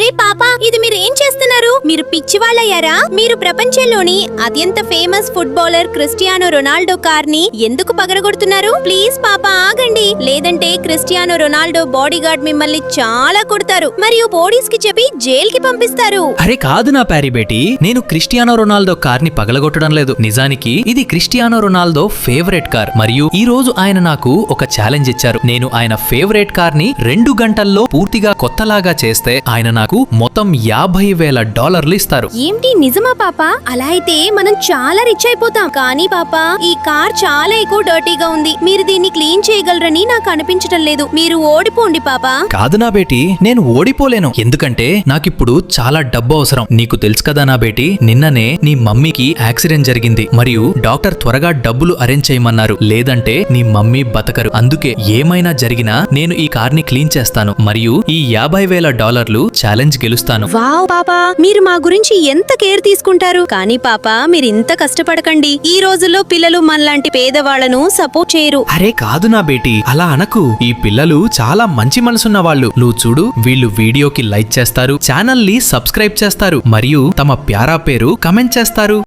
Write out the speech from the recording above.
అరే పాపా, ఇది మీరు ఏం చేస్తున్నారు? మీరు పిచ్చివాళ్ళయ్యారా? మీరు ప్రపంచంలోని అత్యంత famous footballer Cristiano Ronaldo car ని ఎందుకు పగలగొడుతున్నారు? ప్లీజ్ పాపా ఆగండి, లేదంటే క్రిస్టియానో రొనాల్డో బాడీ గార్డ్ మిమ్మల్ని చాలా కొడతారు మరియు పోలీస్ కి చెప్పి జైల్ కి పంపిస్తారు. అరే కాదు నా ప్యారీ బేటీ, నేను క్రిస్టియానో రొనాల్డో కార్ ని పగలగొట్టడం లేదు. నిజానికి ఇది క్రిస్టియానో రొనాల్డో ఫేవరెట్ కార్. మరియు ఈ రోజు ఆయన నాకు ఒక ఛాలెంజ్ ఇచ్చారు. నేను ఆయన ఫేవరెట్ కార్ ని 2 గంటల్లో పూర్తిగా కొత్తలాగా చేస్తే ఆయన నాకు మొత్తం $50,000 ఇస్తారు. ఏంటి నిజమా పాపా? అలా అయితే మనం చాలా రిచ్ అయిపోతాం. కానీ పాపా, ఈ కార్ చాలా ఎక్కువ డర్టీగా ఉంది. మీరు దీన్ని క్లీన్ చేయగలరని నాకు అనిపించడం లేదు. మీరు ఓడిపోండి పాపా. కాదు నా బేటీ, నేను ఓడిపోలేను. ఎందుకంటే నాకిప్పుడు చాలా డబ్బు అవసరం. నీకు తెలుసు కదా నా బేటీ, నిన్ననే నీ మమ్మీకి యాక్సిడెంట్ జరిగింది మరియు డాక్టర్ త్వరగా డబ్బులు అరేంజ్ చేయమన్నారు. లేదంటే నీ మమ్మీ బతకరు. అందుకే ఏమైనా జరిగినా నేను ఈ కార్ ని క్లీన్ చేస్తాను మరియు ఈ $50,000 ఛాలెంజ్ గెలుస్తాను. వావ్ పాపా, మీరు మా గురించి ఎంత కేర్ తీసుకుంటారు. కానీ పాపా, మీరు ఇంత కష్టపడకండి. ఈ రోజుల్లో పిల్లలు మనలాంటి పేదవాళ్లను సపోర్ట్ చేయరు. అరే కాదు నా బేటీ, అలా అనకు. ఈ పిల్లలు చాలా మంచి మనసున్న వాళ్ళు. నువ్వు చూడు, వీళ్ళు వీడియోకి లైక్ చేస్తారు, ఛానల్ ని సబ్స్క్రైబ్ చేస్తారు మరియు తమ ప్యారా పేరు కమెంట్ చేస్తారు.